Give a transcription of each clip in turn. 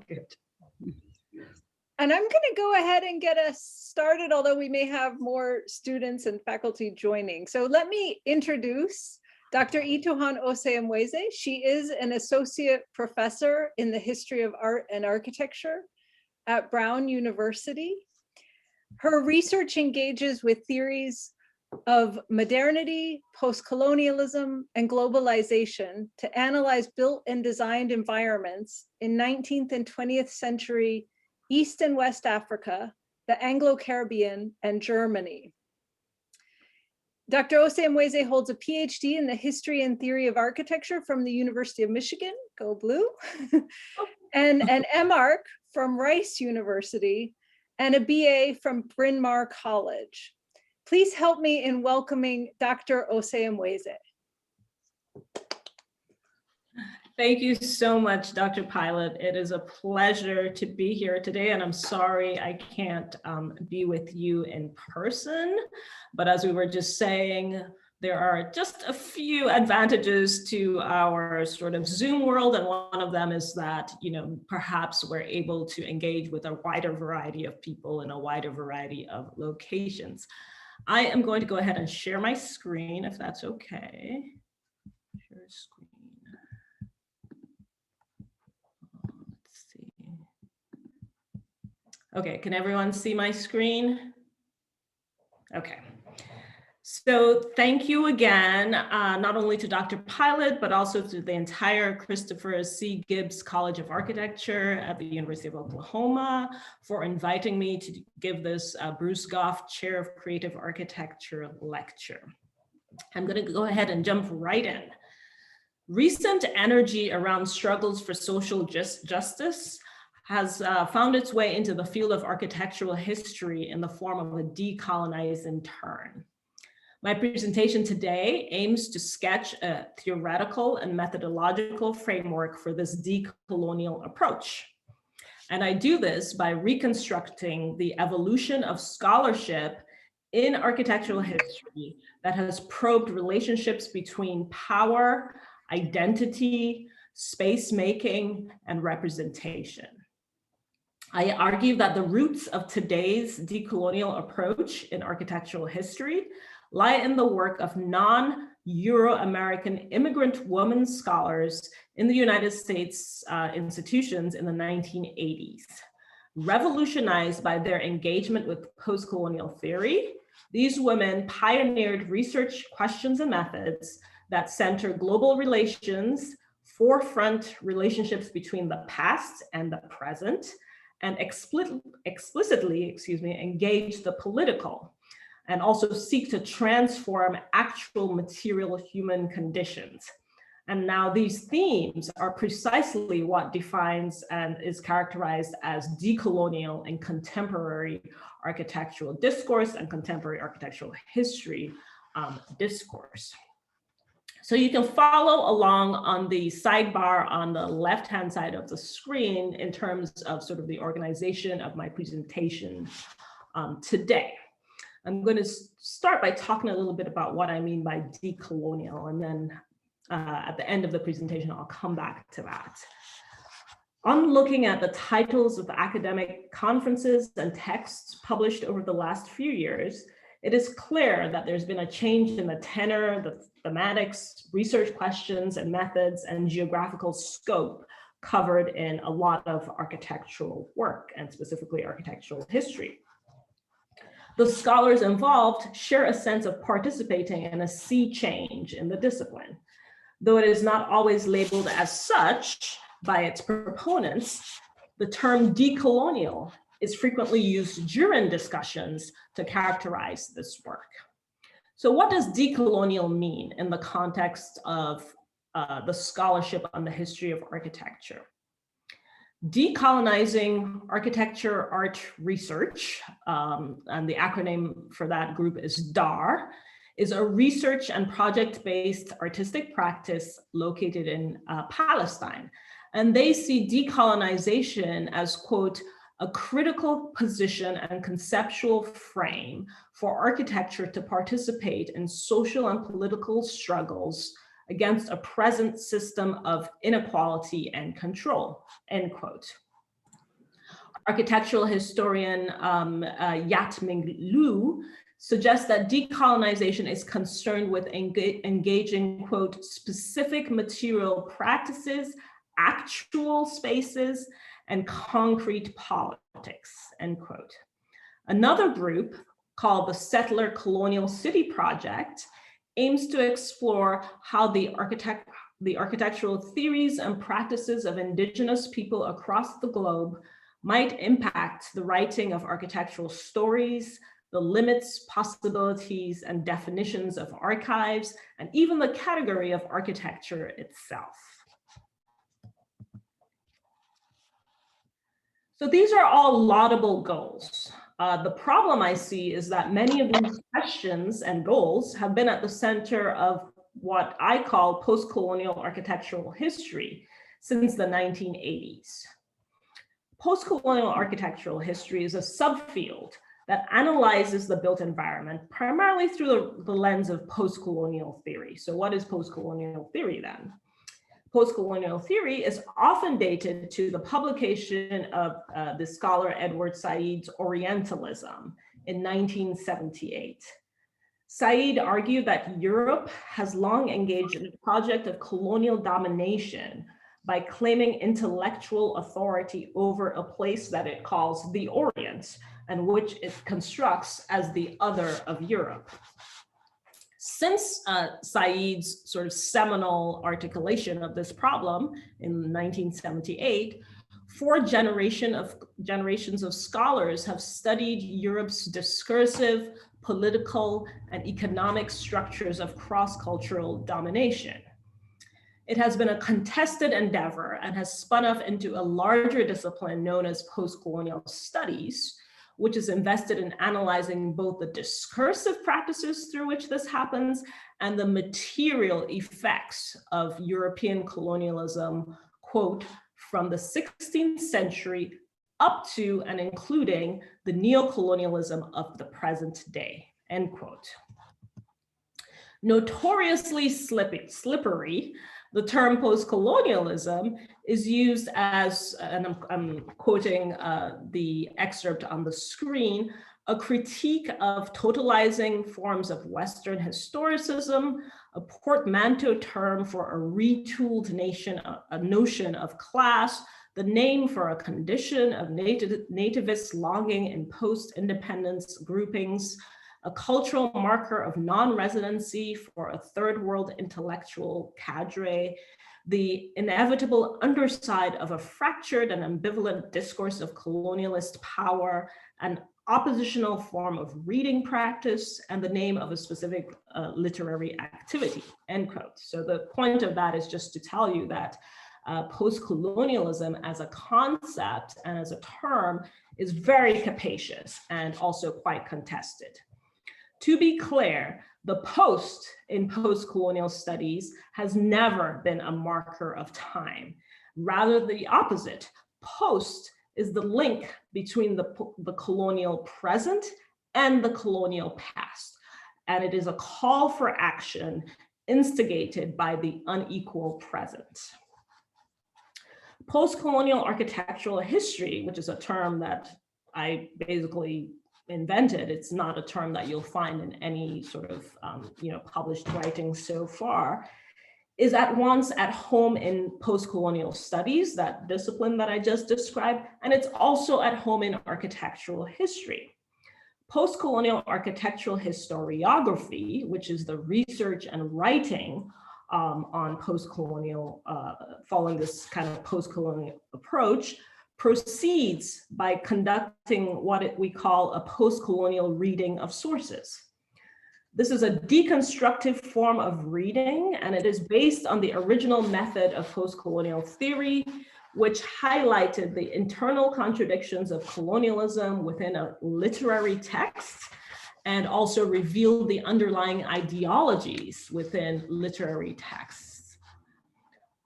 Good. And I'm going to go ahead and get us started, although we may have more students and faculty joining. So let me introduce Dr. Itohan Osayimwese. She is an associate professor in the history of art and architecture at Brown University. Her research engages with theories of modernity, postcolonialism, and globalization to analyze built and designed environments in 19th and 20th century East and West Africa, the Anglo-Caribbean, and Germany. Dr. Osayimwese holds a PhD in the history and theory of architecture from the University of Michigan, go blue, and an MArch from Rice University, and a BA from Bryn Mawr College. Please help me in welcoming Dr. Osayimwese. Thank you so much, Dr. Pilot. It is a pleasure to be here today, and I'm sorry I can't be with you in person, but as we were just saying, there are just a few advantages to our sort of Zoom world, and one of them is that, perhaps we're able to engage with a wider variety of people in a wider variety of locations. I am going to go ahead and share my screen, if that's okay. Share screen. Let's see. Okay, can everyone see my screen? Okay. So thank you again, not only to Dr. Pilot, but also to the entire Christopher C. Gibbs College of Architecture at the University of Oklahoma for inviting me to give this Bruce Goff Chair of Creative Architecture lecture. I'm going to go ahead and jump right in. Recent energy around struggles for social justice has found its way into the field of architectural history in the form of a decolonizing turn. My presentation today aims to sketch a theoretical and methodological framework for this decolonial approach. And I do this by reconstructing the evolution of scholarship in architectural history that has probed relationships between power, identity, space making, and representation. I argue that the roots of today's decolonial approach in architectural history lie in the work of non-Euro-American immigrant women scholars in the United States institutions in the 1980s. Revolutionized by their engagement with postcolonial theory, these women pioneered research questions and methods that center global relations, forefront relationships between the past and the present, and explicitly engage the political, and also seek to transform actual material human conditions. And now these themes are precisely what defines and is characterized as decolonial and contemporary architectural discourse and contemporary architectural history discourse. So you can follow along on the sidebar on the left-hand side of the screen in terms of sort of the organization of my presentation today. I'm going to start by talking a little bit about what I mean by decolonial, and then at the end of the presentation, I'll come back to that. On looking at the titles of the academic conferences and texts published over the last few years, it is clear that there's been a change in the tenor, the thematics, research questions and methods, and geographical scope covered in a lot of architectural work, and specifically architectural history. The scholars involved share a sense of participating in a sea change in the discipline. Though it is not always labeled as such by its proponents, the term decolonial is frequently used during discussions to characterize this work. So what does decolonial mean in the context of the scholarship on the history of architecture? Decolonizing architecture art research, and the acronym for that group is DAR, is a research and project-based artistic practice located in Palestine. And they see decolonization as, quote, a critical position and conceptual frame for architecture to participate in social and political struggles against a present system of inequality and control, end quote. architectural historian Yat-Ming Liu suggests that decolonization is concerned with engaging, quote, specific material practices, actual spaces, and concrete politics, end quote. Another group called the Settler Colonial City Project aims to explore how the architectural theories and practices of indigenous people across the globe might impact the writing of architectural stories, the limits, possibilities, and definitions of archives, and even the category of architecture itself. So these are all laudable goals. The problem I see is that many of these questions and goals have been at the center of what I call postcolonial architectural history since the 1980s. Postcolonial architectural history is a subfield that analyzes the built environment primarily through the lens of postcolonial theory. So what is postcolonial theory then? Postcolonial theory is often dated to the publication of the scholar Edward Said's Orientalism in 1978. Said argued that Europe has long engaged in a project of colonial domination by claiming intellectual authority over a place that it calls the Orient, and which it constructs as the other of Europe. Since Said's sort of seminal articulation of this problem in 1978, four generations of scholars have studied Europe's discursive, political, and economic structures of cross-cultural domination. It has been a contested endeavor and has spun off into a larger discipline known as postcolonial studies, which is invested in analyzing both the discursive practices through which this happens and the material effects of European colonialism, quote, from the 16th century up to and including the neocolonialism of the present day, end quote. Notoriously slippery, the term postcolonialism is used as, and I'm quoting the excerpt on the screen, a critique of totalizing forms of Western historicism, a portmanteau term for a retooled a notion of class, the name for a condition of nativist longing in post-independence groupings, a cultural marker of non-residency for a third world intellectual cadre, the inevitable underside of a fractured and ambivalent discourse of colonialist power, an oppositional form of reading practice, and the name of a specific literary activity, end quote. So the point of that is just to tell you that postcolonialism as a concept and as a term is very capacious and also quite contested. To be clear, the post in postcolonial studies has never been a marker of time. Rather the opposite. Post is the link between the colonial present and the colonial past. And it is a call for action instigated by the unequal present. Postcolonial architectural history, which is a term that I basically invented, it's not a term that you'll find in any sort of published writing so far, is at once at home in postcolonial studies, that discipline that I just described, and it's also at home in architectural history. Postcolonial architectural historiography, which is the research and writing on postcolonial, following this kind of postcolonial approach, proceeds by conducting what we call a postcolonial reading of sources. This is a deconstructive form of reading, and it is based on the original method of postcolonial theory, which highlighted the internal contradictions of colonialism within a literary text, and also revealed the underlying ideologies within literary texts.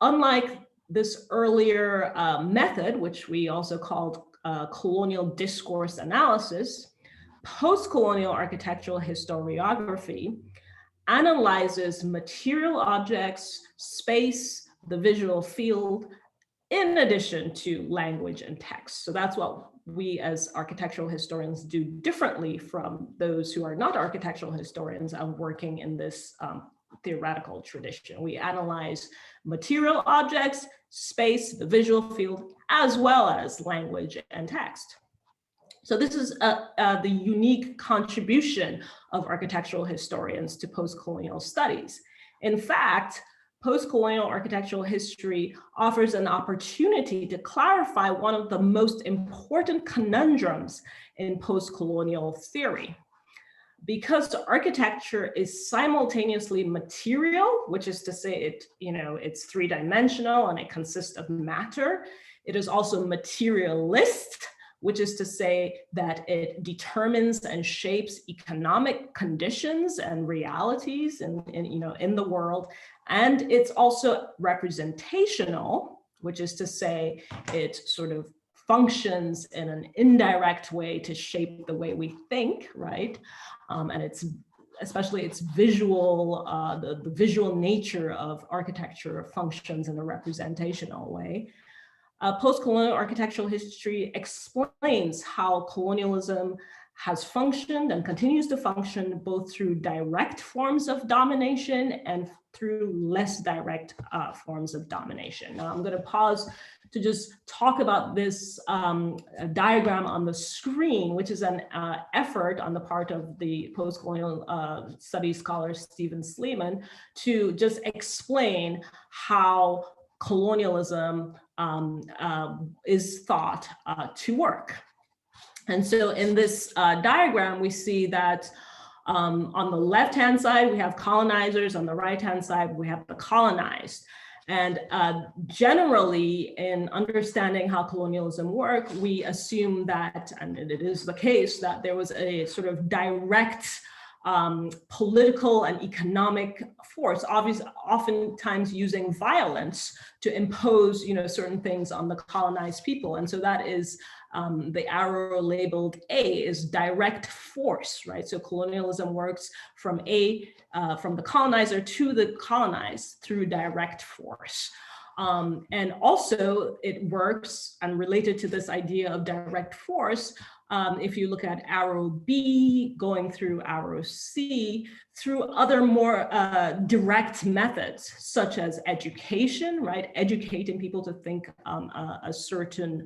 Unlike this earlier method, which we also called colonial discourse analysis, postcolonial architectural historiography analyzes material objects, space, the visual field, in addition to language and text. So that's what we as architectural historians do differently from those who are not architectural historians and working in this theoretical tradition. We analyze material objects, space, the visual field, as well as language and text. So this is the unique contribution of architectural historians to postcolonial studies. In fact, postcolonial architectural history offers an opportunity to clarify one of the most important conundrums in postcolonial theory. Because architecture is simultaneously material, which is to say it's three-dimensional and it consists of matter. It is also materialist, which is to say that it determines and shapes economic conditions and realities in the world. And it's also representational, which is to say it sort of functions in an indirect way to shape the way we think, right? And it's especially its visual, the visual nature of architecture functions in a representational way. Postcolonial architectural history explains how colonialism has functioned and continues to function both through direct forms of domination and through less direct forms of domination. Now I'm going to pause to just talk about this diagram on the screen, which is an effort on the part of the postcolonial studies scholar Stephen Sleeman to just explain how colonialism is thought to work. And so in this diagram, we see that on the left-hand side, we have colonizers. On the right-hand side, we have the colonized. And generally, in understanding how colonialism works, we assume that, and it is the case, that there was a sort of direct political and economic force, obviously, oftentimes using violence to impose, certain things on the colonized people. And so that is the arrow labeled A is direct force, right? So colonialism works from the colonizer to the colonized through direct force. And also it works, and related to this idea of direct force, if you look at arrow B going through arrow C, through other more direct methods, such as education, right? Educating people to think a certain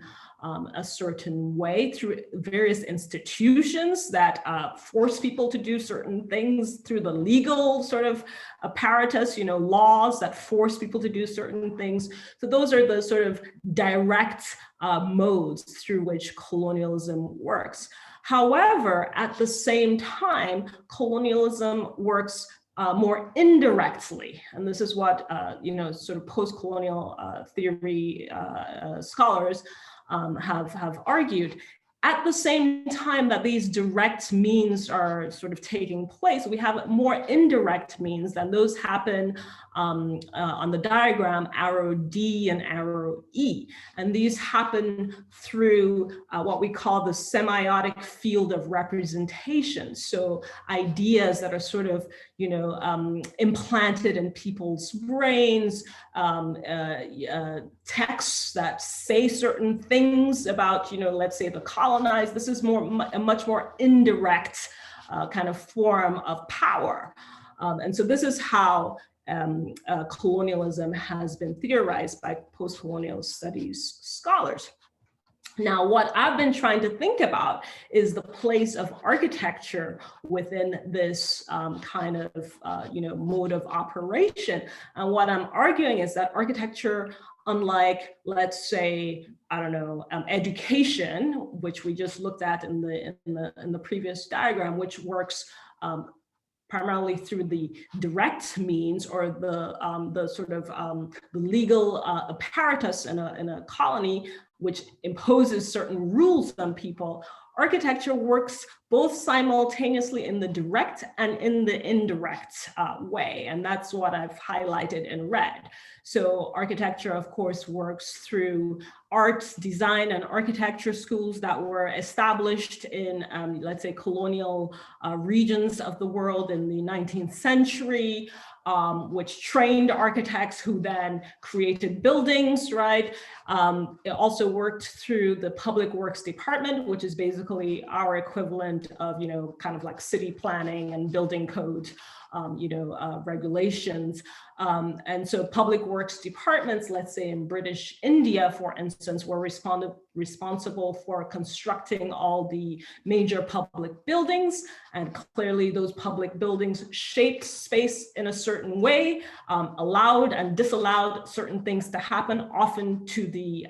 way through various institutions that force people to do certain things, through the legal sort of apparatus, laws that force people to do certain things. So those are the sort of direct modes through which colonialism works. However, at the same time, colonialism works more indirectly. And this is what, sort of post-colonial theory scholars have argued. At the same time that these direct means are sort of taking place, we have more indirect means, and those happen on the diagram, arrow D and arrow E. And these happen through what we call the semiotic field of representation. So ideas that are sort of, implanted in people's brains, texts that say certain things about, let's say the colonized. This is a much more indirect kind of form of power. And so this is how colonialism has been theorized by post-colonial studies scholars. Now, what I've been trying to think about is the place of architecture within this kind of, mode of operation. And what I'm arguing is that architecture, unlike, let's say, education, which we just looked at in the previous diagram, which works primarily through the direct means, or the sort of the legal apparatus in a colony, which imposes certain rules on people. architecture works both simultaneously in the direct and in the indirect way. And that's what I've highlighted in red. So architecture, of course, works through art, design, and architecture schools that were established in, let's say, colonial regions of the world in the 19th century, which trained architects who then created buildings, right? It also worked through the Public Works Department, which is basically our equivalent of, kind of like city planning and building code, regulations. And so public works departments, let's say in British India, for instance, were responsible for constructing all the major public buildings. And clearly those public buildings shaped space in a certain way, allowed and disallowed certain things to happen, often to the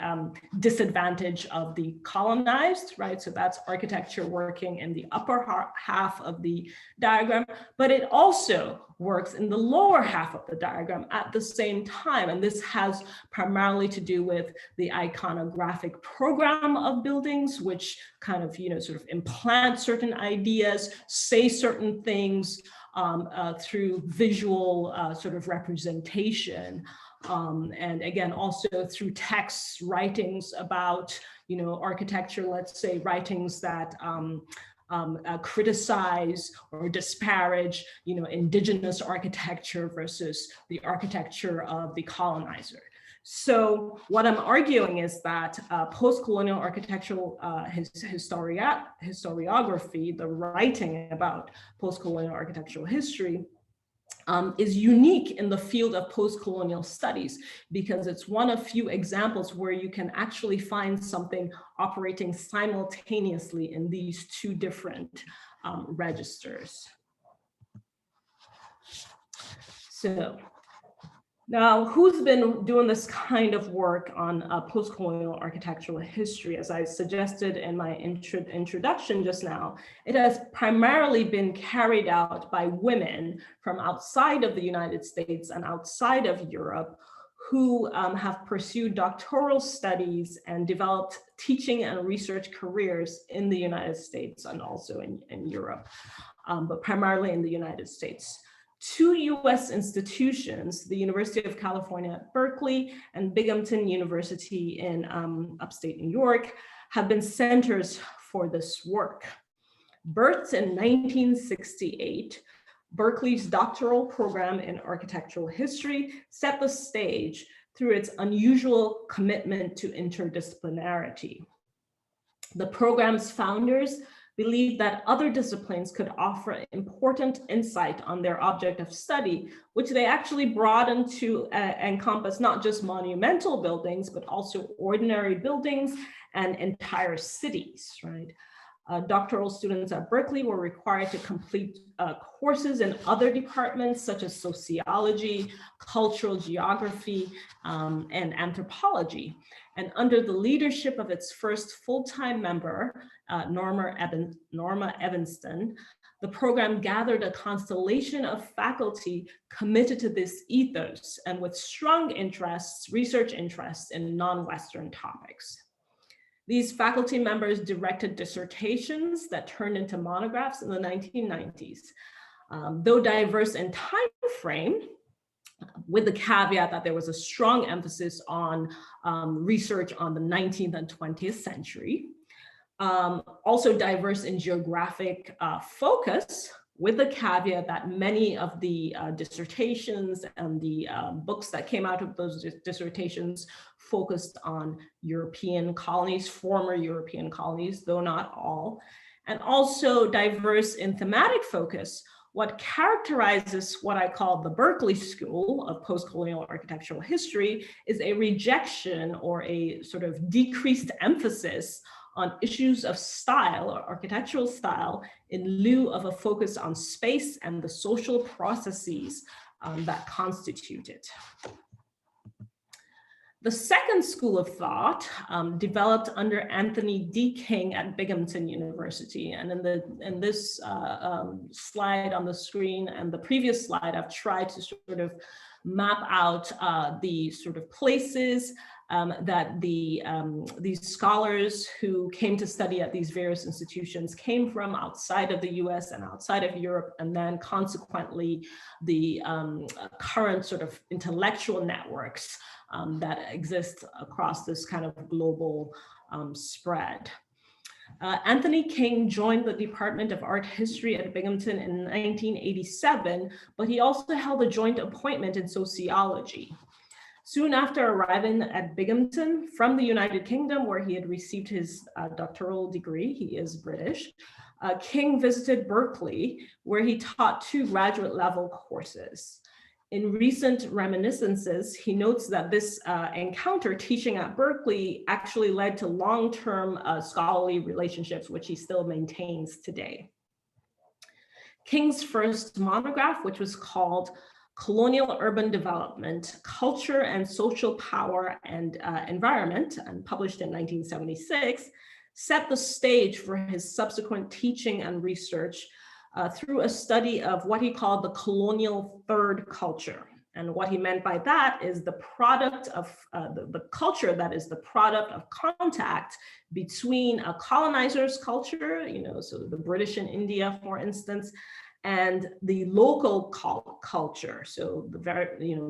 disadvantage of the colonized, right? So that's architecture working in the upper half of the diagram, but it also works in the lower half of the diagram at the same time. And this has primarily to do with the iconographic program of buildings, which kind of, sort of implant certain ideas, say certain things through visual sort of representation. And again, also through texts, writings about, architecture, let's say writings that criticize or disparage, indigenous architecture versus the architecture of the colonizer. So what I'm arguing is that post-colonial architectural historiography, the writing about post-colonial architectural history, is unique in the field of post-colonial studies because it's one of few examples where you can actually find something operating simultaneously in these two different registers. So now, who's been doing this kind of work on post-colonial architectural history? As I suggested in my introduction just now, it has primarily been carried out by women from outside of the United States and outside of Europe who have pursued doctoral studies and developed teaching and research careers in the United States and also in Europe, but primarily in the United States. Two US institutions, the University of California at Berkeley and Binghamton University in upstate New York, have been centers for this work. Birthed in 1968, Berkeley's doctoral program in architectural history set the stage through its unusual commitment to interdisciplinarity. The program's founders believed that other disciplines could offer important insight on their object of study, which they actually broadened to encompass not just monumental buildings, but also ordinary buildings and entire cities, right? Doctoral students at Berkeley were required to complete courses in other departments such as sociology, cultural geography, and anthropology. And under the leadership of its first full-time member, Norma Evanston, the program gathered a constellation of faculty committed to this ethos and with strong interests, research interests in non-Western topics. These faculty members directed dissertations that turned into monographs in the 1990s. Though diverse in time frame, with the caveat that there was a strong emphasis on research on the 19th and 20th century. Also diverse in geographic focus, with the caveat that many of the dissertations and the books that came out of those dissertations focused on European colonies, former European colonies, though not all, and also diverse in thematic focus. What characterizes what I call the Berkeley School of Postcolonial Architectural History is a rejection or a sort of decreased emphasis on issues of style or architectural style in lieu of a focus on space and the social processes that constitute it. The second school of thought developed under Anthony D. King at Binghamton University. And in this slide on the screen and the previous slide, I've tried to sort of map out the sort of places that these scholars who came to study at these various institutions came from outside of the US and outside of Europe, and then consequently the current sort of intellectual networks that exist across this kind of global spread. Anthony King joined the Department of Art History at Binghamton in 1987, but he also held a joint appointment in sociology. Soon after arriving at Binghamton from the United Kingdom, where he had received his doctoral degree, he is British, King visited Berkeley, where he taught 2 graduate level courses. In recent reminiscences, he notes that this encounter teaching at Berkeley actually led to long-term scholarly relationships, which he still maintains today. King's first monograph, which was called Colonial Urban Development, Culture and Social Power and Environment, and published in 1976, set the stage for his subsequent teaching and research through a study of what he called the colonial third culture. And what he meant by that is the product of the culture that is the product of contact between a colonizer's culture, so the British in India, for instance, and the local culture, so the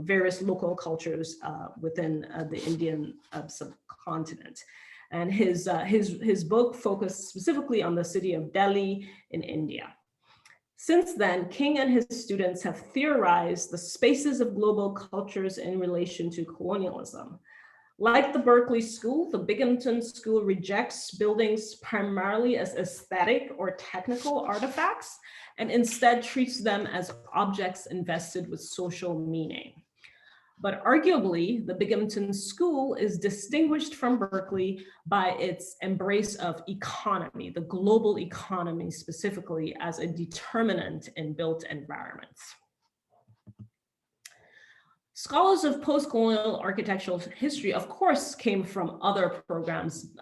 various local cultures within the Indian subcontinent. And his book focused specifically on the city of Delhi in India. Since then, King and his students have theorized the spaces of global cultures in relation to colonialism. Like the Berkeley School, the Binghamton School rejects buildings primarily as aesthetic or technical artifacts, and instead treats them as objects invested with social meaning. But arguably, the Binghamton School is distinguished from Berkeley by its embrace of economy, the global economy specifically, as a determinant in built environments. Scholars of postcolonial architectural history, of course, came from other programs,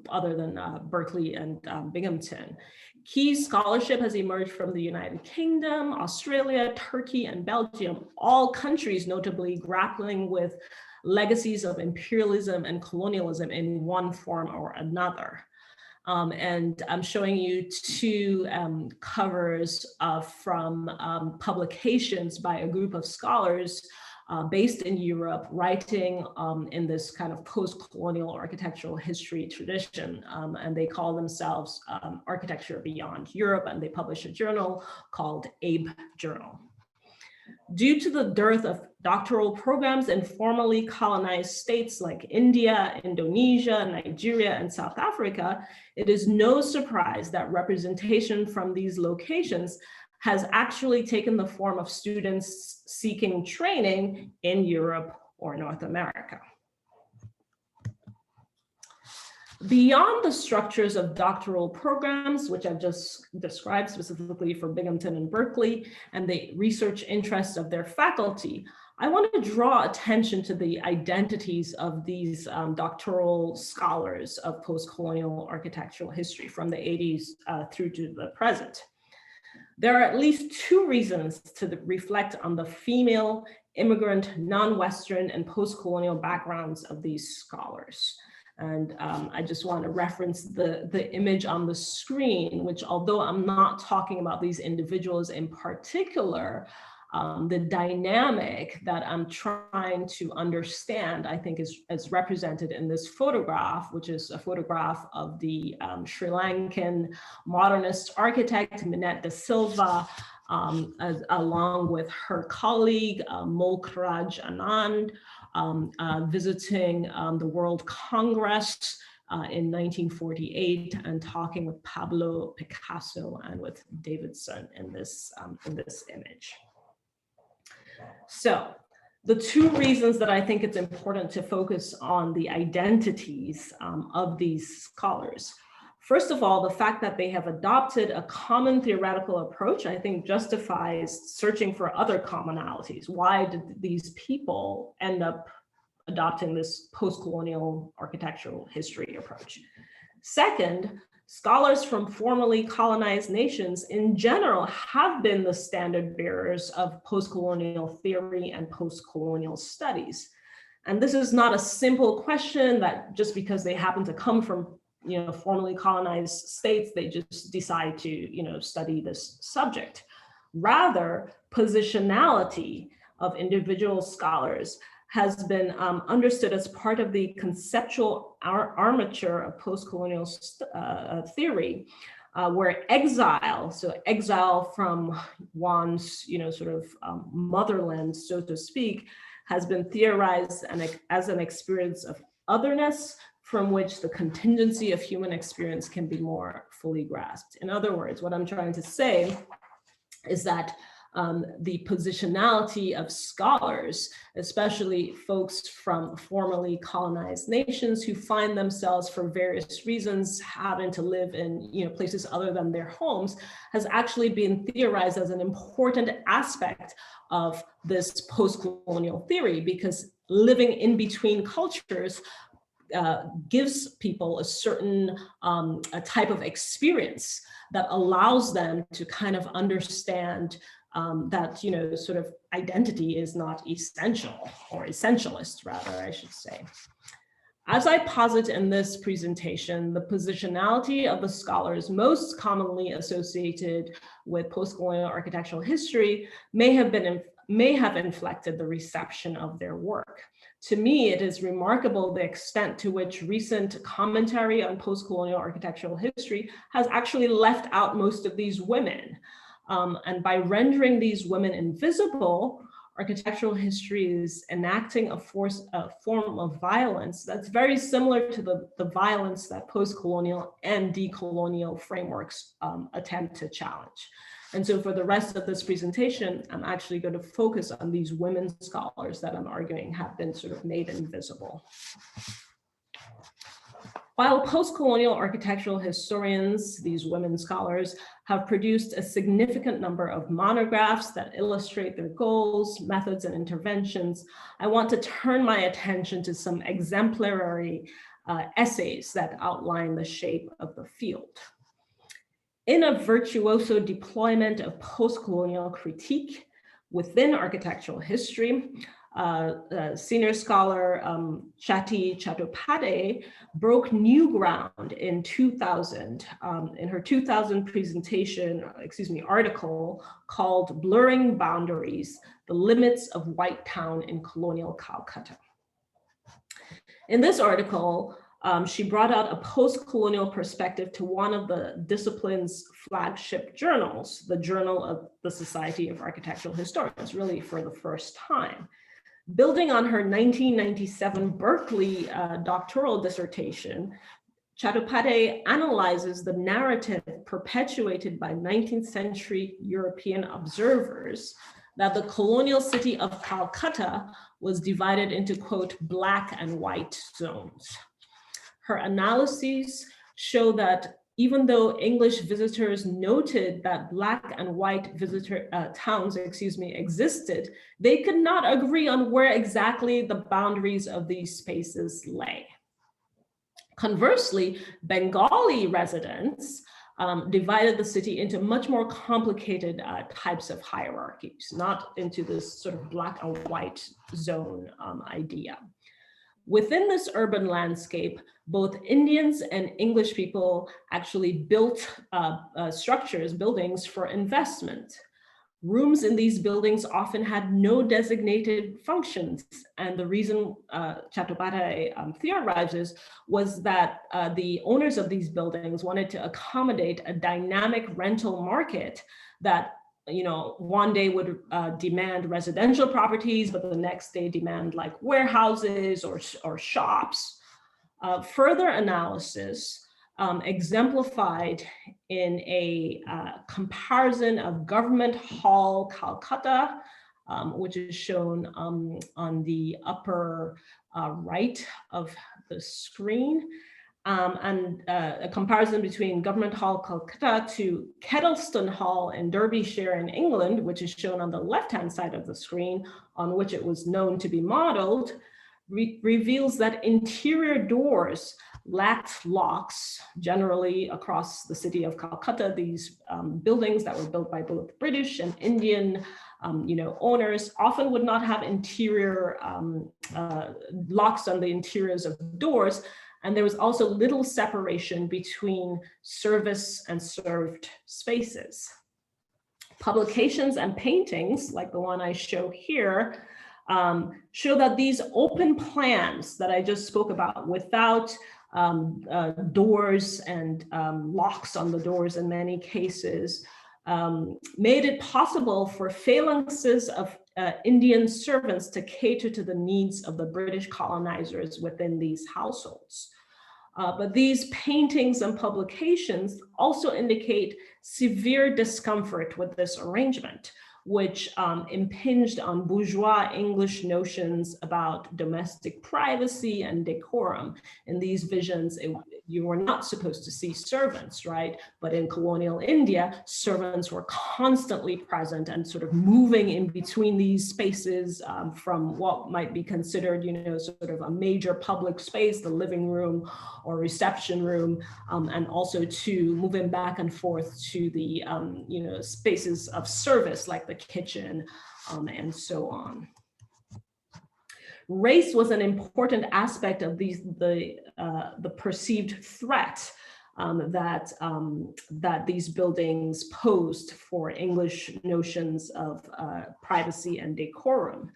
other than Berkeley and Binghamton. Key scholarship has emerged from the United Kingdom, Australia, Turkey, and Belgium, all countries notably grappling with legacies of imperialism and colonialism in one form or another. And I'm showing you 2 covers from publications by a group of scholars based in Europe, writing in this kind of post-colonial architectural history tradition. And they call themselves Architecture Beyond Europe, and they publish a journal called ABE Journal. Due to the dearth of doctoral programs in formerly colonized states like India, Indonesia, Nigeria, and South Africa, it is no surprise that representation from these locations has actually taken the form of students seeking training in Europe or North America. Beyond the structures of doctoral programs, which I've just described specifically for Binghamton and Berkeley, and the research interests of their faculty, I want to draw attention to the identities of these doctoral scholars of post-colonial architectural history from the 80s through to the present. There are at least 2 reasons to reflect on the female, immigrant, non-Western, and post-colonial backgrounds of these scholars. And I just want to reference the image on the screen, which, although I'm not talking about these individuals in particular, the dynamic that I'm trying to understand, I think, is represented in this photograph, which is a photograph of the Sri Lankan modernist architect, Minette de Silva, along with her colleague, Molkraj Anand, visiting the World Congress in 1948 and talking with Pablo Picasso and with Davidson in this image. So the 2 reasons that I think it's important to focus on the identities of these scholars. First of all, the fact that they have adopted a common theoretical approach, I think, justifies searching for other commonalities. Why did these people end up adopting this post-colonial architectural history approach? Second, scholars from formerly colonized nations in general have been the standard bearers of post-colonial theory and post-colonial studies. And this is not a simple question that just because they happen to come from formerly colonized states, they just decide to study this subject. Rather, positionality of individual scholars has been understood as part of the conceptual armature of postcolonial theory, where exile, so exile from one's motherland, so to speak, has been theorized as an experience of otherness from which the contingency of human experience can be more fully grasped. In other words, what I'm trying to say is that the positionality of scholars, especially folks from formerly colonized nations who find themselves for various reasons having to live in places other than their homes, has actually been theorized as an important aspect of this post-colonial theory, because living in between cultures gives people a certain a type of experience that allows them to kind of understand that sort of identity is not essential, or essentialist rather, I should say. As I posit in this presentation, the positionality of the scholars most commonly associated with postcolonial architectural history may have inflected the reception of their work. To me, it is remarkable the extent to which recent commentary on postcolonial architectural history has actually left out most of these women. And by rendering these women invisible, architectural history is enacting a form of violence that's very similar to the violence that postcolonial and decolonial frameworks attempt to challenge. And so for the rest of this presentation, I'm actually going to focus on these women scholars that I'm arguing have been sort of made invisible. While postcolonial architectural historians, these women scholars, have produced a significant number of monographs that illustrate their goals, methods, and interventions, I want to turn my attention to some exemplary essays that outline the shape of the field. In a virtuoso deployment of postcolonial critique within architectural history, senior scholar Shati Chattopadhyay broke new ground in 2000 in her 2000 article called "Blurring Boundaries: The Limits of White Town in Colonial Calcutta." In this article, she brought out a post-colonial perspective to one of the discipline's flagship journals, the Journal of the Society of Architectural Historians, really for the first time. Building on her 1997 Berkeley doctoral dissertation, Chattopadhyay analyzes the narrative perpetuated by 19th century European observers that the colonial city of Calcutta was divided into, quote, black and white zones. Her analyses show that even though English visitors noted that black and white towns existed, they could not agree on where exactly the boundaries of these spaces lay. Conversely, Bengali residents divided the city into much more complicated types of hierarchies, not into this sort of black and white zone idea. Within this urban landscape, both Indians and English people actually built buildings for investment. Rooms in these buildings often had no designated functions. And the reason Chattopadhyay theorizes was that the owners of these buildings wanted to accommodate a dynamic rental market that one day would demand residential properties, but the next day demand like warehouses or shops. Further analysis exemplified in a comparison of Government Hall, Calcutta, which is shown on the upper right of the screen, and a comparison between Government Hall, Calcutta to Kettleston Hall in Derbyshire in England, which is shown on the left-hand side of the screen, on which it was known to be modeled, reveals that interior doors lacked locks. Generally across the city of Calcutta, these buildings that were built by both British and Indian owners often would not have interior locks on the interiors of doors. And there was also little separation between service and served spaces. Publications and paintings, like the one I show here, show that these open plans that I just spoke about, without doors and locks on the doors in many cases, made it possible for phalanxes of Indian servants to cater to the needs of the British colonizers within these households. But these paintings and publications also indicate severe discomfort with this arrangement, which impinged on bourgeois English notions about domestic privacy and decorum. In these visions, you were not supposed to see servants, right? But in colonial India, servants were constantly present and sort of moving in between these spaces from what might be considered, sort of a major public space, the living room or reception room, and also to moving back and forth to the, spaces of service like the kitchen and so on. Race was an important aspect of the perceived threat that these buildings posed for English notions of privacy and decorum.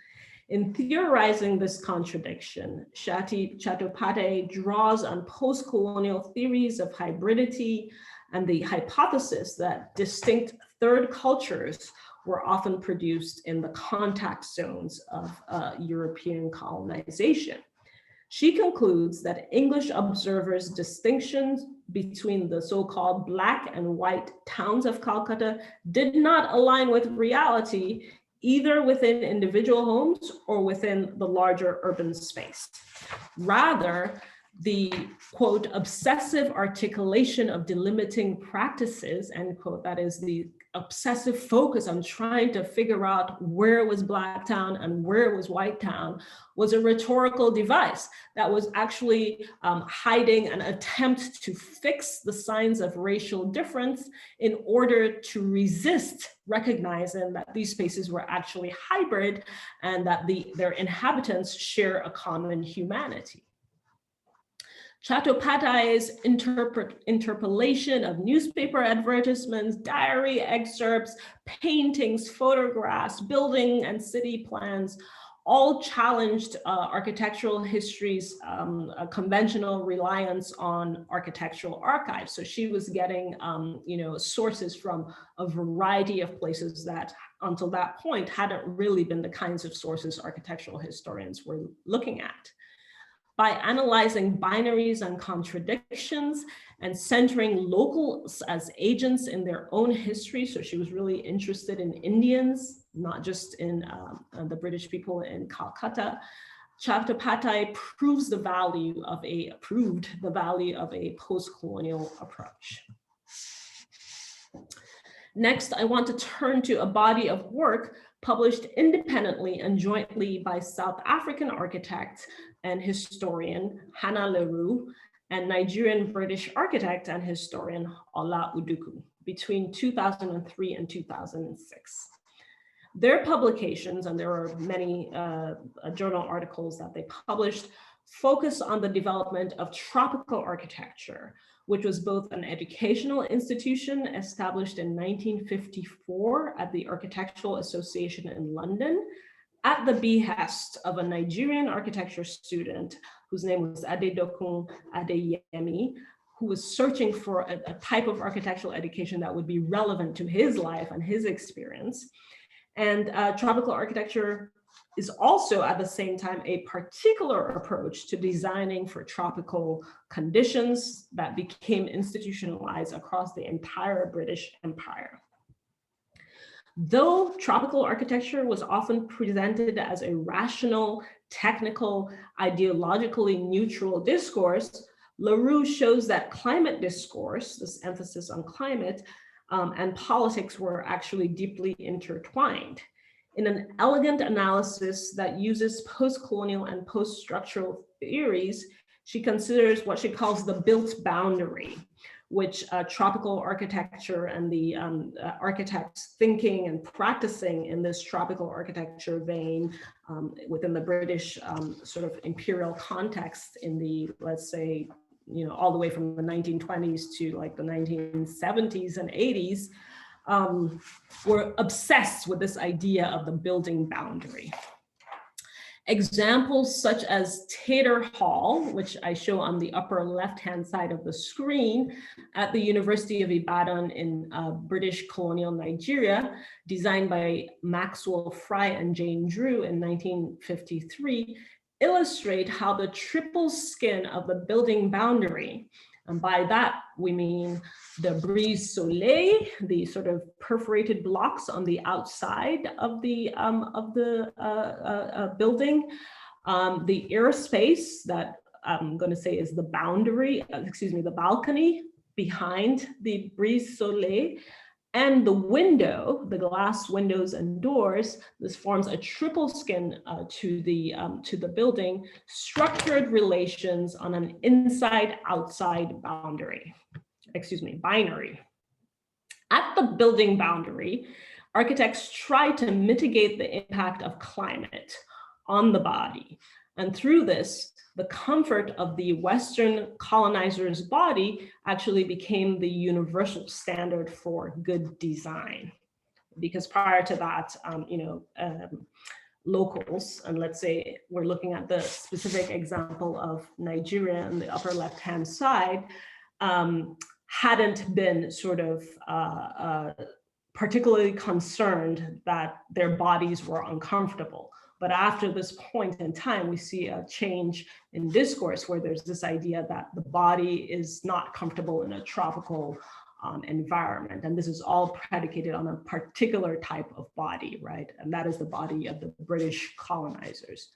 In theorizing this contradiction, Chattopadhyay draws on post-colonial theories of hybridity and the hypothesis that distinct third cultures were often produced in the contact zones of European colonization. She concludes that English observers' distinctions between the so-called Black and white towns of Calcutta did not align with reality, either within individual homes or within the larger urban space. Rather, the, quote, obsessive articulation of delimiting practices, end quote, that is the obsessive focus on trying to figure out where was Black town and where was white town, was a rhetorical device that was actually hiding an attempt to fix the signs of racial difference in order to resist recognizing that these spaces were actually hybrid and that their inhabitants share a common humanity. Chattopadhyay's interpolation of newspaper advertisements, diary excerpts, paintings, photographs, building and city plans, all challenged architectural history's conventional reliance on architectural archives. So she was getting sources from a variety of places that until that point hadn't really been the kinds of sources architectural historians were looking at. By analyzing binaries and contradictions and centering locals as agents in their own history. So she was really interested in Indians, not just in the British people in Calcutta. Chattopadhyay proved the value of a post-colonial approach. Next, I want to turn to a body of work published independently and jointly by South African architect and historian Hannah Leroux and Nigerian-British architect and historian Ola Uduku between 2003 and 2006. Their publications, and there are many journal articles that they published, focus on the development of tropical architecture, which was both an educational institution established in 1954 at the Architectural Association in London, at the behest of a Nigerian architecture student whose name was Adedokun Adeyemi, who was searching for a type of architectural education that would be relevant to his life and his experience. And tropical architecture is also at the same time a particular approach to designing for tropical conditions that became institutionalized across the entire British Empire. Though tropical architecture was often presented as a rational, technical, ideologically neutral discourse, Leroux shows that climate discourse, this emphasis on climate, and politics were actually deeply intertwined. In an elegant analysis that uses post-colonial and post-structural theories, she considers what she calls the built boundary, which tropical architecture and the architects thinking and practicing in this tropical architecture vein within the British sort of imperial context in the, let's say, all the way from the 1920s to like the 1970s and 80s, were obsessed with this idea of the building boundary. Examples such as Taylor Hall, which I show on the upper left-hand side of the screen at the University of Ibadan in British colonial Nigeria, designed by Maxwell Fry and Jane Drew in 1953, illustrate how the triple skin of the building boundary, and by that we mean the brise soleil, the sort of perforated blocks on the outside of the building, the airspace that I'm going to say is the boundary, the balcony behind the brise soleil, and the window, the glass windows and doors. This forms a triple skin to the building, structured relations on an inside-outside boundary, binary. At the building boundary, architects try to mitigate the impact of climate on the body. And through this, the comfort of the Western colonizer's body actually became the universal standard for good design. Because prior to that, locals, and let's say we're looking at the specific example of Nigeria on the upper left-hand side, hadn't been sort of particularly concerned that their bodies were uncomfortable. But after this point in time, we see a change in discourse where there's this idea that the body is not comfortable in a tropical environment. And this is all predicated on a particular type of body, right? And that is the body of the British colonizers.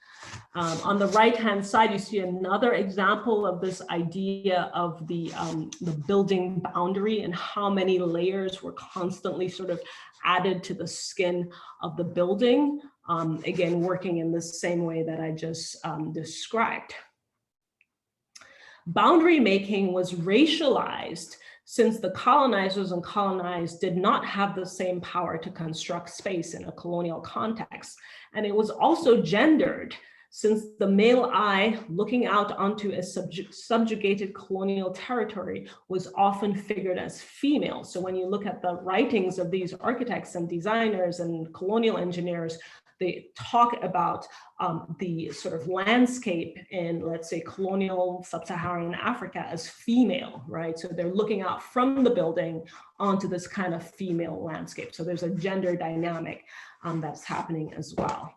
On the right-hand side, you see another example of this idea of the building boundary and how many layers were constantly sort of added to the skin of the building. Again, working in the same way that I just described. Boundary making was racialized since the colonizers and colonized did not have the same power to construct space in a colonial context. And it was also gendered since the male eye looking out onto a subjugated colonial territory was often figured as female. So when you look at the writings of these architects and designers and colonial engineers, they talk about the sort of landscape in, let's say, colonial sub-Saharan Africa as female, right? So they're looking out from the building onto this kind of female landscape. So there's a gender dynamic that's happening as well.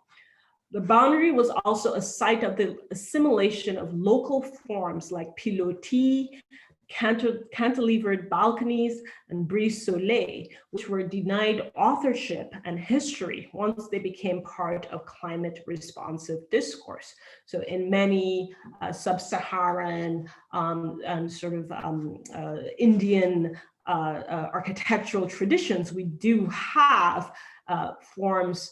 The boundary was also a site of the assimilation of local forms like pilotis, cantilevered balconies, and brise soleil, which were denied authorship and history once they became part of climate responsive discourse. So in many sub-Saharan and sort of Indian architectural traditions, we do have forms,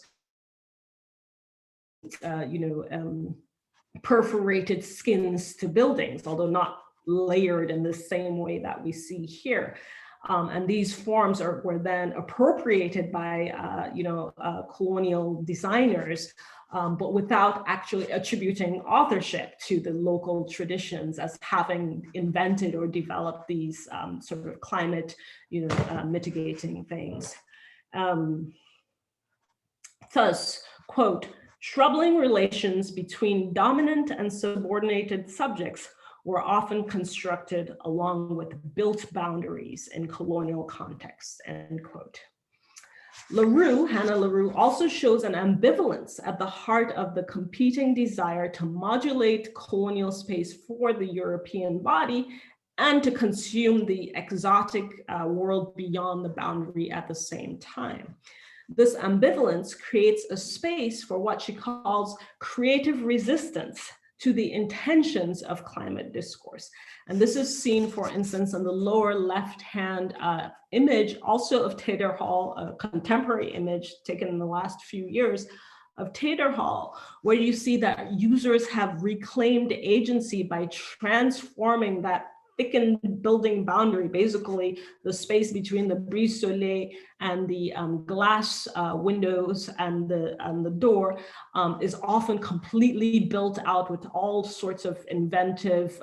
perforated skins to buildings, although not layered in the same way that we see here. And these forms were then appropriated by colonial designers, but without actually attributing authorship to the local traditions as having invented or developed these sort of climate mitigating things. Thus, quote, troubling relations between dominant and subordinated subjects were often constructed along with built boundaries in colonial contexts, end quote. Hannah LaRue also shows an ambivalence at the heart of the competing desire to modulate colonial space for the European body and to consume the exotic world beyond the boundary at the same time. This ambivalence creates a space for what she calls creative resistance to the intentions of climate discourse. And this is seen, for instance, on the lower left-hand image, also of Taylor Hall, a contemporary image taken in the last few years of Tater Hall, where you see that users have reclaimed agency by transforming that thickened building boundary, basically the space between the brise soleil and the glass windows and the door is often completely built out with all sorts of inventive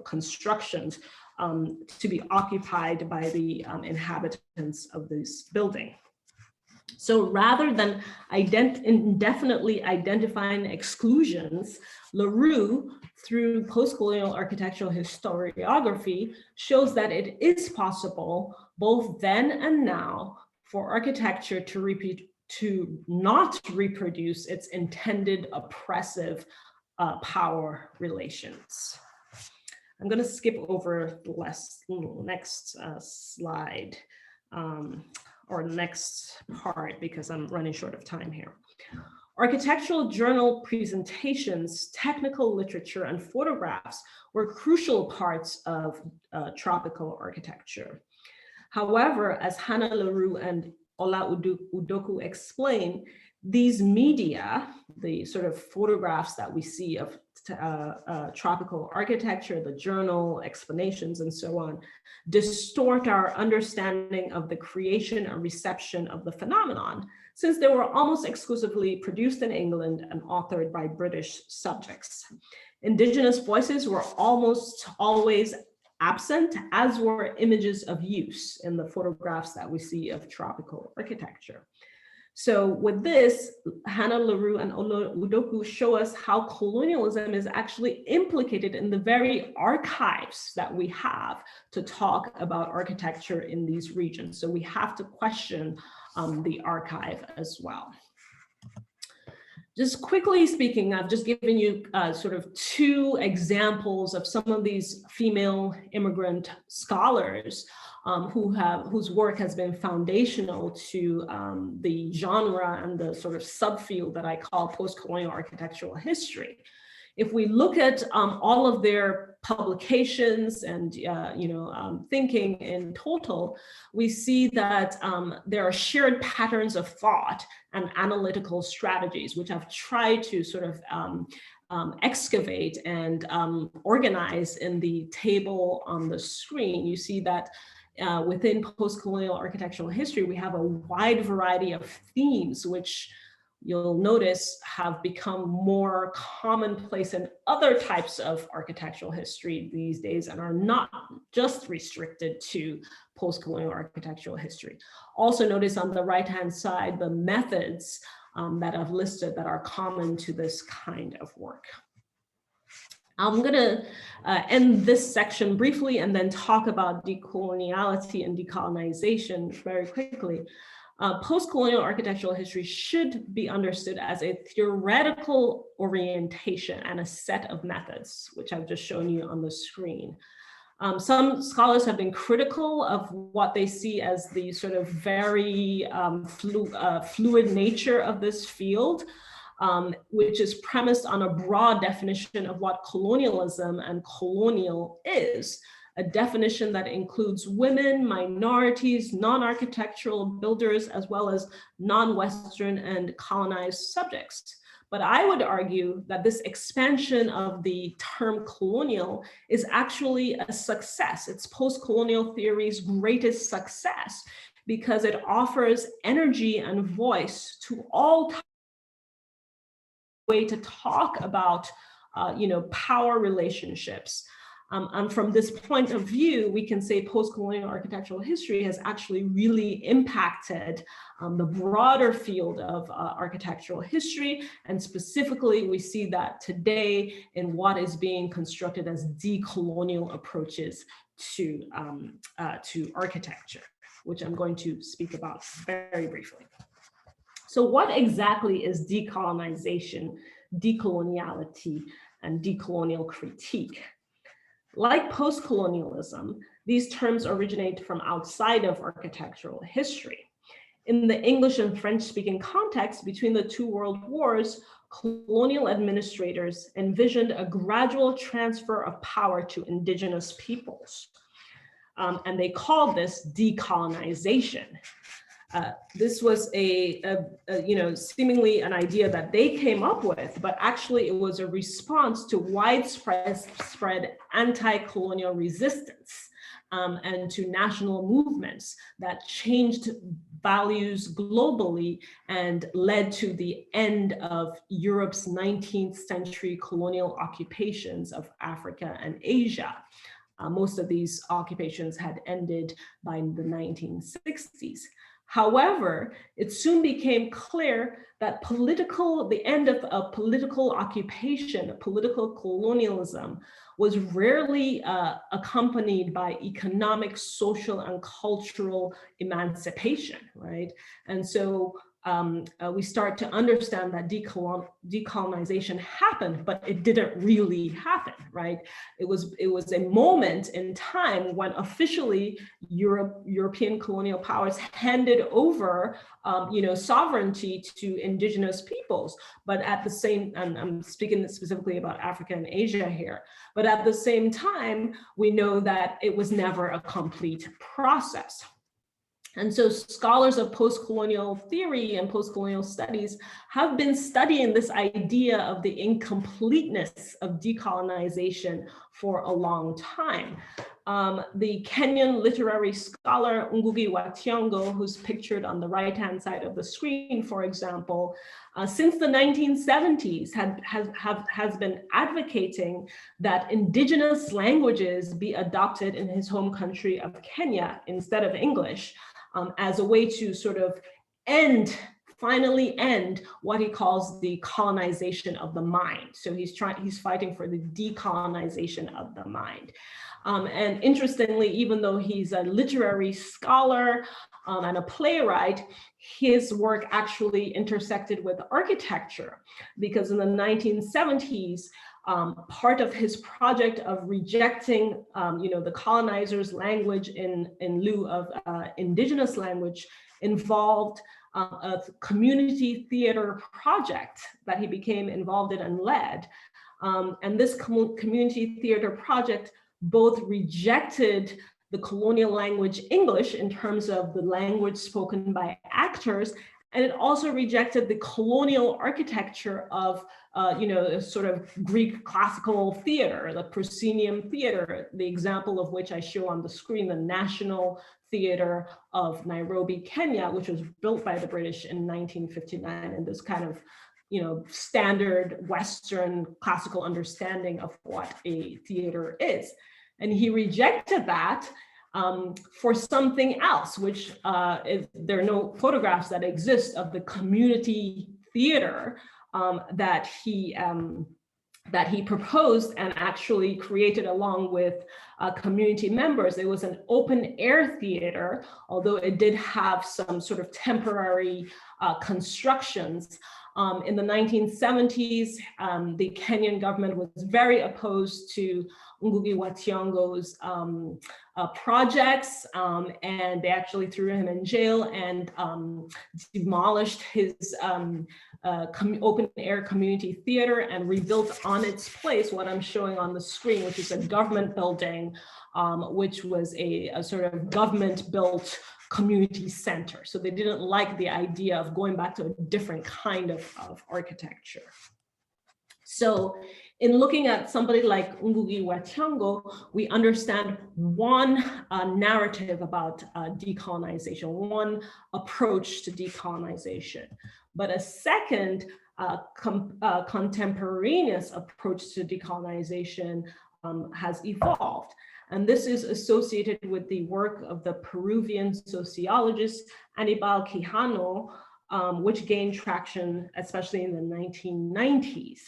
constructions to be occupied by the inhabitants of this building. So rather than indefinitely identifying exclusions, LaRue, through postcolonial architectural historiography, shows that it is possible, both then and now, for architecture to not reproduce its intended oppressive power relations. I'm going to skip over the next slide. Or next part, because I'm running short of time here. Architectural journal presentations, technical literature, and photographs were crucial parts of tropical architecture. However, as Hannah LaRue and Ola Udoku explain, these media, the sort of photographs that we see of tropical architecture, the journal explanations and so on, distort our understanding of the creation and reception of the phenomenon, since they were almost exclusively produced in England and authored by British subjects. Indigenous voices were almost always absent, as were images of use in the photographs that we see of tropical architecture. So with this, Hannah LaRue and Ola Udoku show us how colonialism is actually implicated in the very archives that we have to talk about architecture in these regions. So we have to question the archive as well. Just quickly speaking, I've just given you sort of two examples of some of these female immigrant scholars whose work has been foundational to the genre and the sort of subfield that I call postcolonial architectural history. If we look at all of their publications and thinking in total, we see that there are shared patterns of thought and analytical strategies, which I've tried to sort of excavate and organize in the table on the screen. You see that within postcolonial architectural history, we have a wide variety of themes, which you'll notice have become more commonplace in other types of architectural history these days and are not just restricted to postcolonial architectural history. Also notice on the right-hand side, the methods that I've listed that are common to this kind of work. I'm going to end this section briefly and then talk about decoloniality and decolonization very quickly. Postcolonial architectural history should be understood as a theoretical orientation and a set of methods, which I've just shown you on the screen. Some scholars have been critical of what they see as the sort of very fluid nature of this field, which is premised on a broad definition of what colonialism and colonial is, a definition that includes women, minorities, non-architectural builders, as well as non-Western and colonized subjects. But I would argue that this expansion of the term colonial is actually a success. It's post-colonial theory's greatest success because it offers energy and voice to all types of way to talk about power relationships. And from this point of view, we can say postcolonial architectural history has actually really impacted the broader field of architectural history. And specifically, we see that today in what is being constructed as decolonial approaches to architecture, which I'm going to speak about very briefly. So what exactly is decolonization, decoloniality, and decolonial critique? Like postcolonialism, these terms originate from outside of architectural history. In the English and French-speaking context between the two world wars, colonial administrators envisioned a gradual transfer of power to indigenous peoples. And they called this decolonization. this was seemingly an idea that they came up with, but actually it was a response to widespread anti-colonial resistance and to national movements that changed values globally and led to the end of Europe's 19th century colonial occupations of Africa and Asia. Most of these occupations had ended by the 1960s. However, it soon became clear that the end of a political occupation, political colonialism, was rarely accompanied by economic, social, and cultural emancipation, right? And so we start to understand that decolonization happened, but it didn't really happen, right? It was a moment in time when officially European colonial powers handed over sovereignty to indigenous peoples, but at the same, and I'm speaking specifically about Africa and Asia here, but at the same time, we know that it was never a complete process. And so scholars of post-colonial theory and post-colonial studies have been studying this idea of the incompleteness of decolonization for a long time. The Kenyan literary scholar Ngugi wa Thiong'o, who's pictured on the right-hand side of the screen, for example, since the 1970s has been advocating that indigenous languages be adopted in his home country of Kenya instead of English, as a way to sort of finally end what he calls the colonization of the mind. So he's fighting for the decolonization of the mind. And interestingly, even though he's a literary scholar and a playwright, his work actually intersected with architecture, because in the 1970s, part of his project of rejecting, the colonizers' language in lieu of indigenous language involved a community theater project that he became involved in and led. And this community theater project both rejected the colonial language English in terms of the language spoken by actors, and it also rejected the colonial architecture of, sort of Greek classical theater, the proscenium theater, the example of which I show on the screen, the National Theater of Nairobi, Kenya, which was built by the British in 1959, and this kind of, standard Western classical understanding of what a theater is. And he rejected that for something else, which there are no photographs that exist of the community theater that he proposed and actually created along with community members. It was an open air theater, although it did have some sort of temporary constructions. In the 1970s, the Kenyan government was very opposed to Ngugi wa Thiong'o's projects, and they actually threw him in jail and demolished his open air community theater and rebuilt on its place what I'm showing on the screen, which is a government building, which was a sort of government built community center. So they didn't like the idea of going back to a different kind of architecture. So in looking at somebody like Ngugi wa Thiong'o, we understand one narrative about decolonization, one approach to decolonization, but a second contemporaneous approach to decolonization has evolved. And this is associated with the work of the Peruvian sociologist Aníbal Quijano, which gained traction, especially in the 1990s.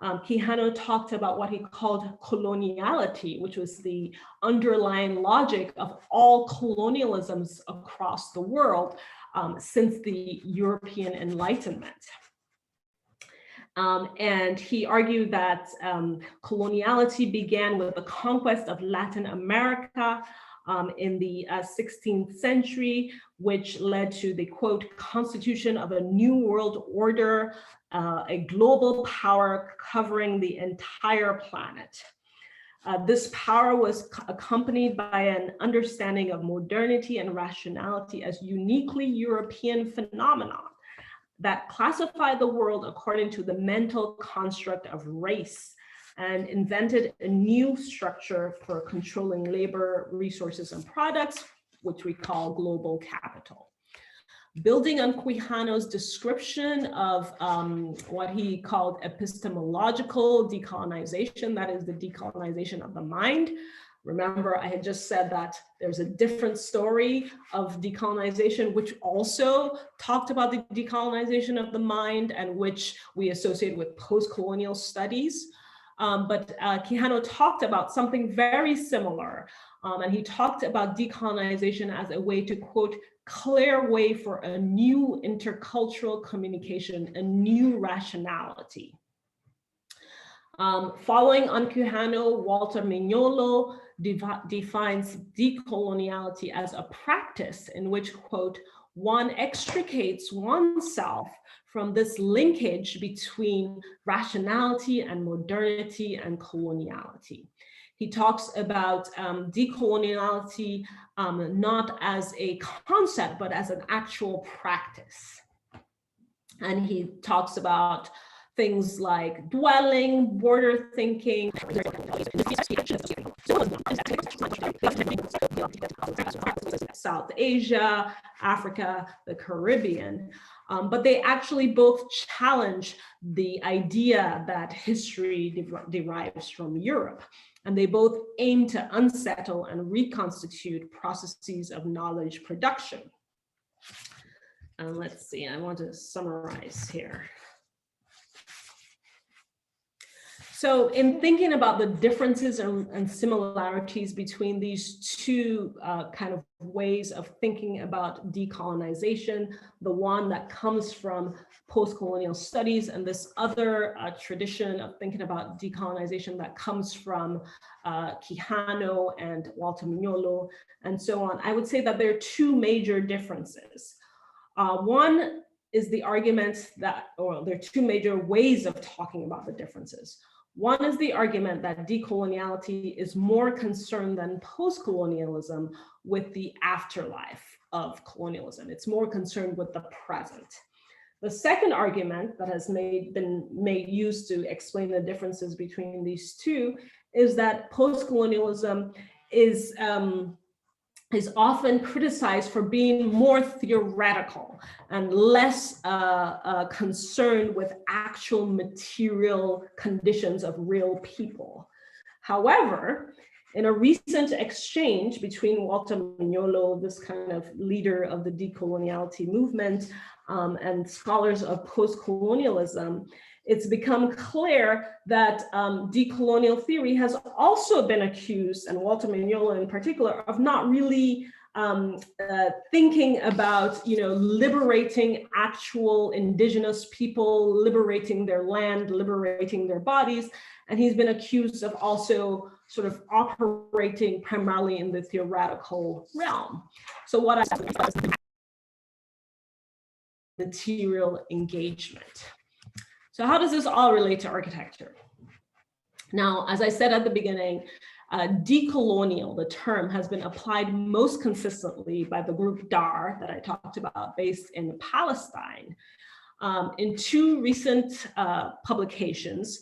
Quijano talked about what he called coloniality, which was the underlying logic of all colonialisms across the world since the European Enlightenment. And he argued that coloniality began with the conquest of Latin America in the 16th century, which led to the, quote, constitution of a new world order, a global power covering the entire planet. This power was accompanied by an understanding of modernity and rationality as uniquely European phenomenon that classified the world according to the mental construct of race and invented a new structure for controlling labor, resources, and products, which we call global capital. Building on Quijano's description of what he called epistemological decolonization, that is the decolonization of the mind. Remember, I had just said that there's a different story of decolonization, which also talked about the decolonization of the mind and which we associate with post-colonial studies. But Quijano talked about something very similar. And he talked about decolonization as a way to, quote, clear way for a new intercultural communication, a new rationality. Following on Quijano, Walter Mignolo defines decoloniality as a practice in which, quote, one extricates oneself from this linkage between rationality and modernity and coloniality. He talks about decoloniality not as a concept, but as an actual practice. And he talks about things like dwelling, border thinking, South Asia, Africa, the Caribbean. But they actually both challenge the idea that history derives from Europe. And they both aim to unsettle and reconstitute processes of knowledge production. And let's see, I want to summarize here. So in thinking about the differences and similarities between these two kind of ways of thinking about decolonization, the one that comes from post-colonial studies and this other tradition of thinking about decolonization that comes from Quijano and Walter Mignolo and so on, I would say that there are two major differences. One is the argument that, or there are two major ways of talking about the differences. One is the argument that decoloniality is more concerned than post-colonialism with the afterlife of colonialism. It's more concerned with the present. The second argument that has been used to explain the differences between these two is that post-colonialism is often criticized for being more theoretical and less concerned with actual material conditions of real people. However, in a recent exchange between Walter Mignolo, this kind of leader of the decoloniality movement, and scholars of post-colonialism, it's become clear that decolonial theory has also been accused, and Walter Mignolo in particular, of not really thinking about, liberating actual indigenous people, liberating their land, liberating their bodies. And he's been accused of also sort of operating primarily in the theoretical realm. So what I material engagement. So how does this all relate to architecture? Now, as I said at the beginning, decolonial, the term, has been applied most consistently by the group DAR that I talked about, based in Palestine. In two recent publications,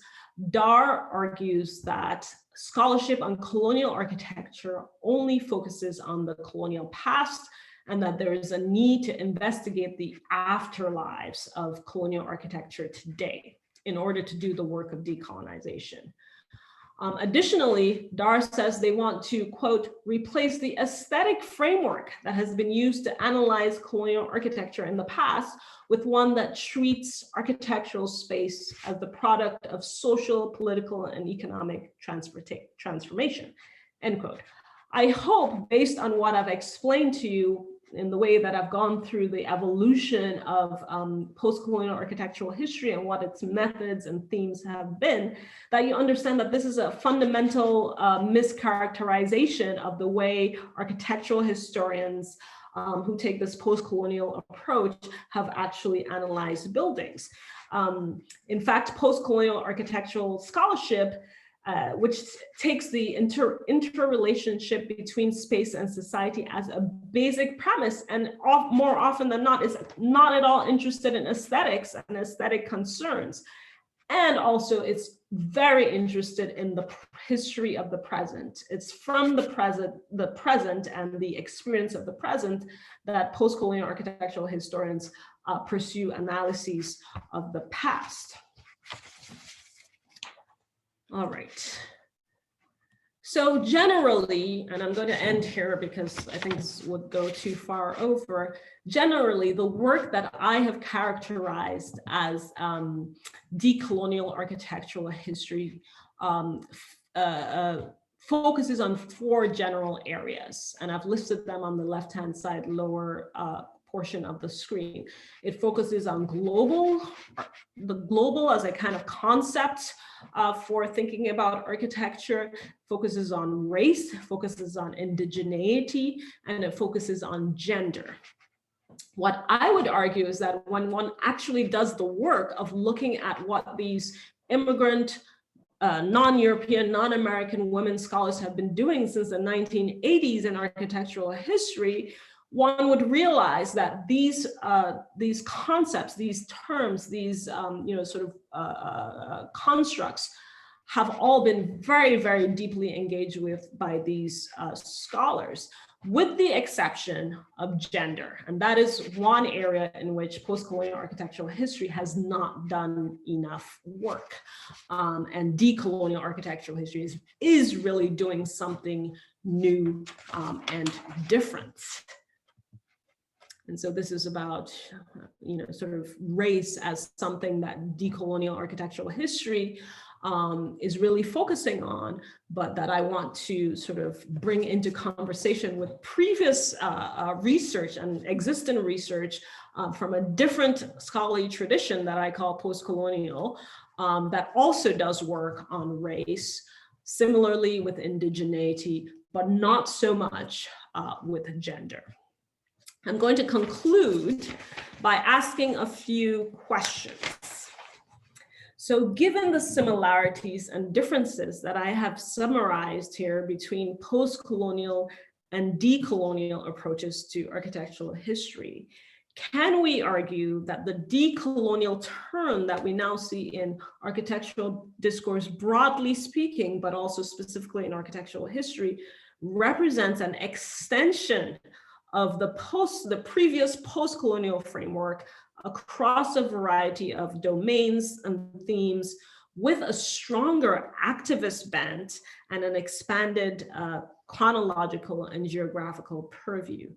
DAR argues that scholarship on colonial architecture only focuses on the colonial past, and that there is a need to investigate the afterlives of colonial architecture today in order to do the work of decolonization. Additionally, DAR says they want to, quote, replace the aesthetic framework that has been used to analyze colonial architecture in the past with one that treats architectural space as the product of social, political, and economic transformation, end quote. I hope, based on what I've explained to you in the way that I've gone through the evolution of post-colonial architectural history and what its methods and themes have been, that you understand that this is a fundamental mischaracterization of the way architectural historians who take this post-colonial approach have actually analyzed buildings. In fact, post-colonial architectural scholarship which takes the interrelationship between space and society as a basic premise, and more often than not is not at all interested in aesthetics and aesthetic concerns. And also it's very interested in the history of the present. It's from the present and the experience of the present that postcolonial architectural historians pursue analyses of the past. All right. So generally, and I'm going to end here because I think this would go too far over, generally the work that I have characterized as decolonial architectural history focuses on 4 general areas, and I've listed them on the left-hand side lower portion of the screen. It focuses on the global as a kind of concept for thinking about architecture, focuses on race, focuses on indigeneity, and it focuses on gender. What I would argue is that when one actually does the work of looking at what these immigrant, non-European, non-American women scholars have been doing since the 1980s in architectural history, one would realize that these concepts, these terms, these constructs have all been very, very deeply engaged with by these scholars, with the exception of gender. And that is one area in which postcolonial architectural history has not done enough work. And decolonial architectural history is really doing something new and different. And so this is about, sort of race as something that decolonial architectural history is really focusing on, but that I want to sort of bring into conversation with previous research and existing research from a different scholarly tradition that I call postcolonial, that also does work on race, similarly with indigeneity, but not so much with gender. I'm going to conclude by asking a few questions. So given the similarities and differences that I have summarized here between postcolonial and decolonial approaches to architectural history, can we argue that the decolonial turn that we now see in architectural discourse, broadly speaking, but also specifically in architectural history, represents an extension of the previous postcolonial framework across a variety of domains and themes, with a stronger activist bent and an expanded chronological and geographical purview?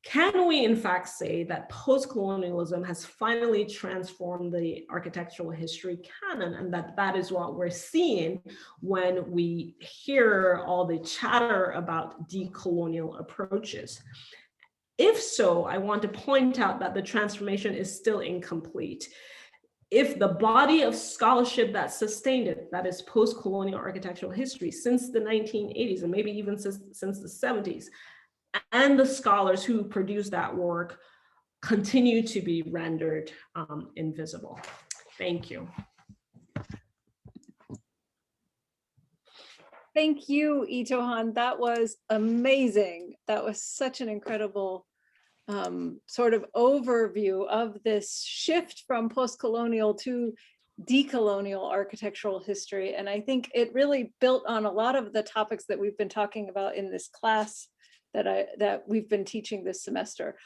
Can we in fact say that postcolonialism has finally transformed the architectural history canon, and that is what we're seeing when we hear all the chatter about decolonial approaches? If so, I want to point out that the transformation is still incomplete. If the body of scholarship that sustained it, that is postcolonial architectural history since the 1980s, and maybe even since the 70s, and the scholars who produced that work continue to be rendered invisible. Thank you. Thank you, Itohan. That was amazing. That was such an incredible sort of overview of this shift from postcolonial to decolonial architectural history. And I think it really built on a lot of the topics that we've been talking about in this class that we've been teaching this semester.